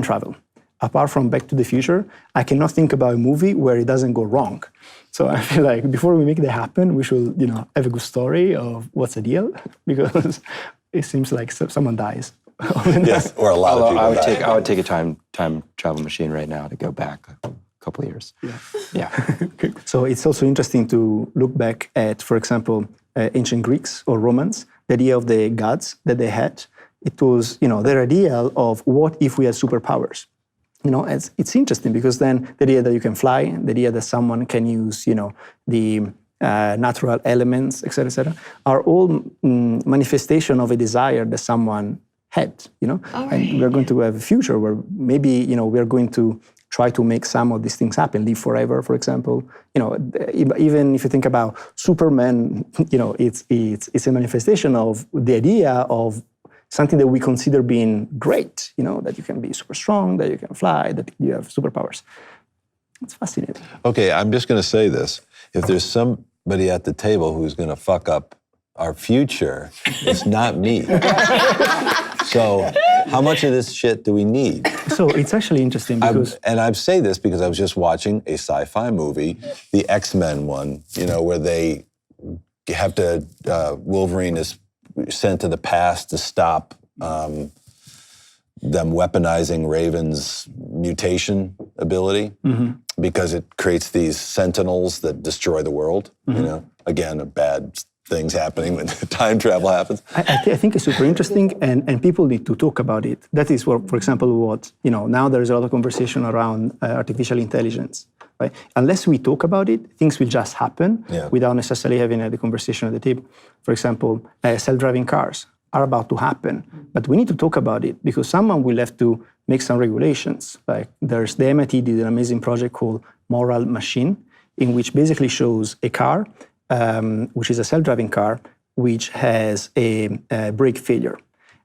travel. Apart from Back to the Future, I cannot think about a movie where it doesn't go wrong. So I feel like before we make that happen, we should, have a good story of what's the deal, because it seems like someone dies. Yes, or a lot of people die. I would take a time travel machine right now to go back a couple of years. Yeah. So it's also interesting to look back at, for example, ancient Greeks or Romans, the idea of the gods that they had. It was, their ideal of what if we had superpowers. It's interesting because then the idea that you can fly, the idea that someone can use, the natural elements, et cetera, are all manifestation of a desire that someone had, And we're going to have a future where maybe, we're going to try to make some of these things happen, live forever, for example. Even if you think about Superman, it's a manifestation of the idea of something that we consider being great, that you can be super strong, that you can fly, that you have superpowers. It's fascinating. Okay, I'm just going to say this. If there's somebody at the table who's going to fuck up our future, it's not me. So how much of this shit do we need? So it's actually interesting because... I say this because I was just watching a sci-fi movie, the X-Men one, where they have to, Wolverine is sent to the past to stop them weaponizing Raven's mutation ability because it creates these sentinels that destroy the world. Again, bad things happening when time travel happens. I think it's super interesting, and people need to talk about it. That is, for example, what, now there's a lot of conversation around artificial intelligence. Right? Unless we talk about it, things will just happen without necessarily having the conversation at the table. For example, self-driving cars are about to happen, but we need to talk about it because someone will have to make some regulations. Like there's the MIT did an amazing project called Moral Machine, in which basically shows a car, which is a self-driving car, which has a brake failure.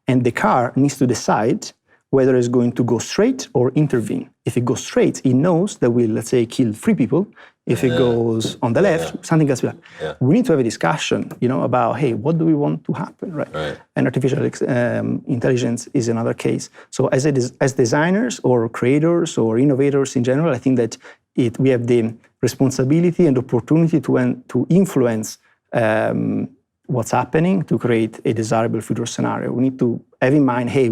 And the car needs to decide whether it's going to go straight or intervene. If it goes straight, it knows that will, let's say, kill 3 people. If it goes on the left, something else will happen. Yeah. We need to have a discussion, about, hey, what do we want to happen, right? And artificial intelligence is another case. So as designers or creators or innovators in general, I think that we have the responsibility and opportunity to influence what's happening to create a desirable future scenario. We need to have in mind, hey,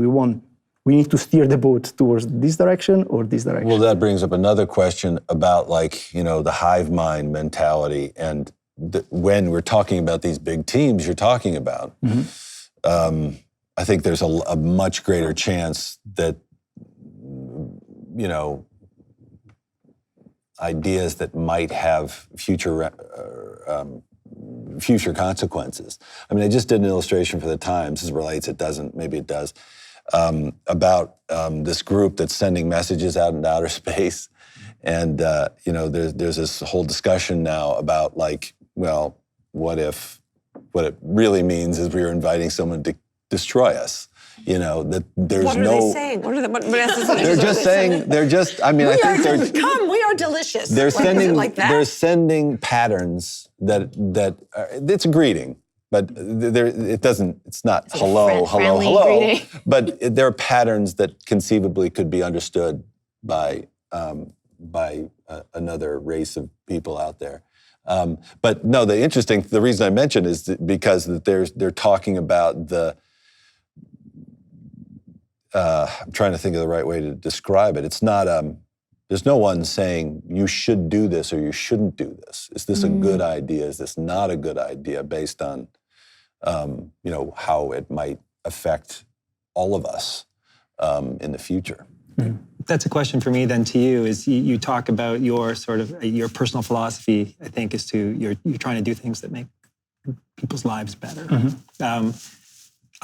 we need to steer the boat towards this direction or this direction. Well, that brings up another question about the hive mind mentality. And when we're talking about these big teams you're talking about, I think there's a much greater chance that, ideas that might have future consequences. I mean, I just did an illustration for the Times. This relates, it doesn't, maybe it does. About this group that's sending messages out into outer space. And, there's this whole discussion now about what it really means is we are inviting someone to destroy us. That there's what are they saying? What they're just, I mean, I think they're... we are delicious. They're sending, like that? They're sending patterns that it's a greeting. But it's not hello, greeting. But there are patterns that conceivably could be understood by another race of people out there. But no, the reason I mention is because they're talking about I'm trying to think of the right way to describe it. It's not, there's no one saying you should do this or you shouldn't do this. Is this a good idea? Is this not a good idea based on how it might affect all of us in the future. That's a question for me then to you, is you talk about your sort of, your personal philosophy, I think, is you're trying to do things that make people's lives better.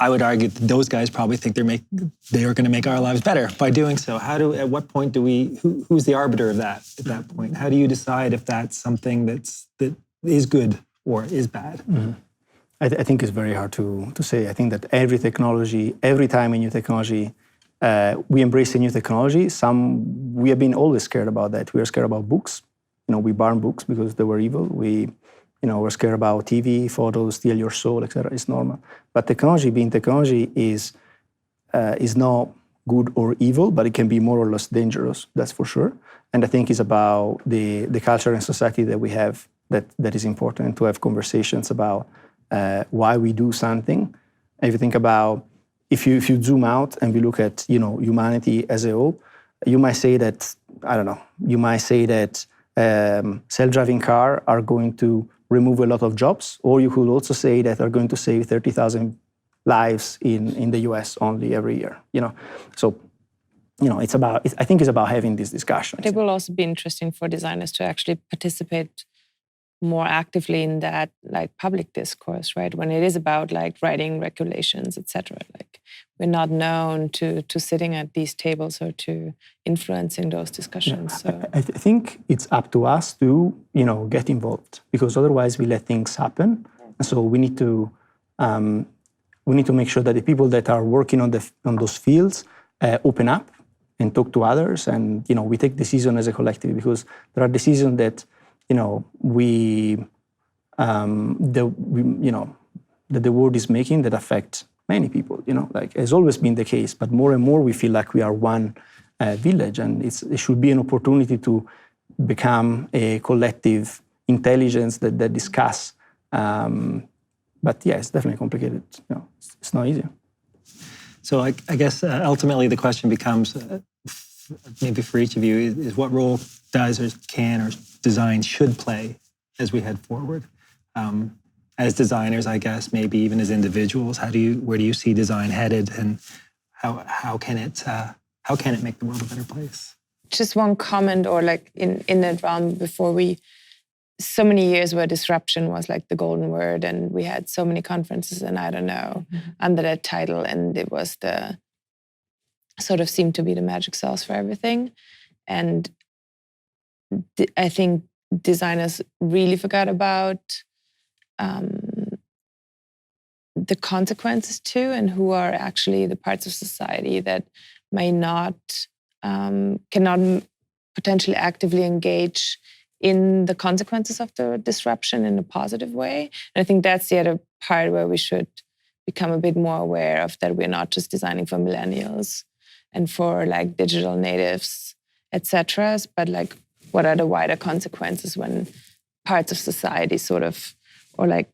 I would argue that those guys probably think they are going to make our lives better by doing so. At what point who's the arbiter of that at that point? How do you decide if that's something that is good or is bad? Mm-hmm. I think it's very hard to say. I think that every time a new technology, we embrace a new technology. We have been always scared about that. We are scared about books. We burn books because they were evil. We're scared about TV, photos, steal your soul, etc. It's normal. But technology is not good or evil, but it can be more or less dangerous. That's for sure. And I think it's about the culture and society that we have that is important to have conversations about why we do something. If you think about, if you zoom out and we look at humanity as a whole, you might say that self-driving cars are going to remove a lot of jobs, or you could also say that are going to save 30,000 lives in the US only every year. So I think it's about having this discussion. But it will also be interesting for designers to actually participate more actively in that public discourse, right? When it is about writing regulations, etc. We're not known to sitting at these tables or to influencing those discussions. Yeah, so I think it's up to us to get involved, because otherwise we let things happen. And so we need to make sure that the people that are working on those fields open up and talk to others, and we take decisions as a collective, because there are decisions that that the world is making that affect many people. Has always been the case, but more and more we feel like we are one village, and it should be an opportunity to become a collective intelligence that discuss. But yeah, it's definitely complicated. It's not easy. So I guess ultimately the question becomes, maybe for each of you, is what role does or can or design should play as we head forward? As designers, I guess, maybe even as individuals, where do you see design headed, and how can it make the world a better place? Just one comment, or in that realm, before so many years where disruption was the golden word, and we had so many conferences, and I don't know, under that title, and it was the sort of seemed to be the magic sauce for everything. And I think designers really forgot about the consequences too, and who are actually the parts of society that cannot potentially actively engage in the consequences of the disruption in a positive way. And I think that's the other part where we should become a bit more aware of, that we're not just designing for millennials and for digital natives, etc., but what are the wider consequences when parts of society or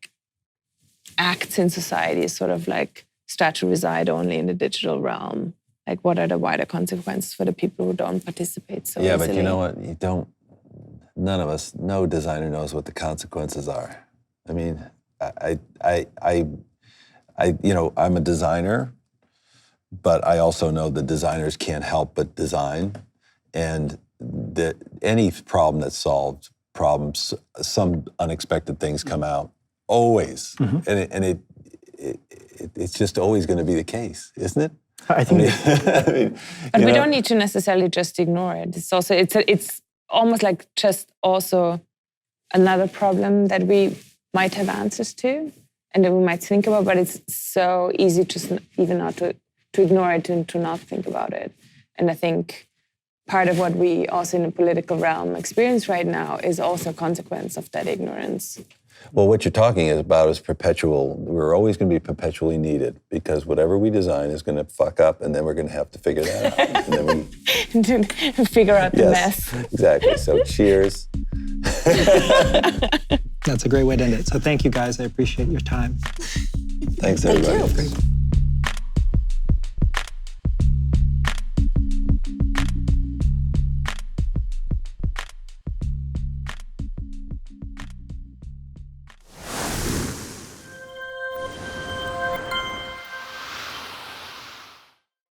acts in society start to reside only in the digital realm? What are the wider consequences for the people who don't participate so easily? But you know what? None of us, no designer knows what the consequences are. I mean, I'm a designer, but I also know that designers can't help but design, and that any problem that's solved, some unexpected things come out, always, and it's just always going to be the case, isn't it? I think. But we don't need to necessarily just ignore it. It's also it's almost just also another problem that we might have answers to, and that we might think about, but it's so easy to even not to ignore it and to not think about it. And I think part of what we also in the political realm experience right now is also a consequence of that ignorance. Well, what you're talking about is perpetual. We're always going to be perpetually needed, because whatever we design is going to fuck up, and then we're going to have to figure that out. And then we figure out the mess. Exactly. So cheers. That's a great way to end it. So thank you, guys. I appreciate your time. Thanks, everybody. Thank you.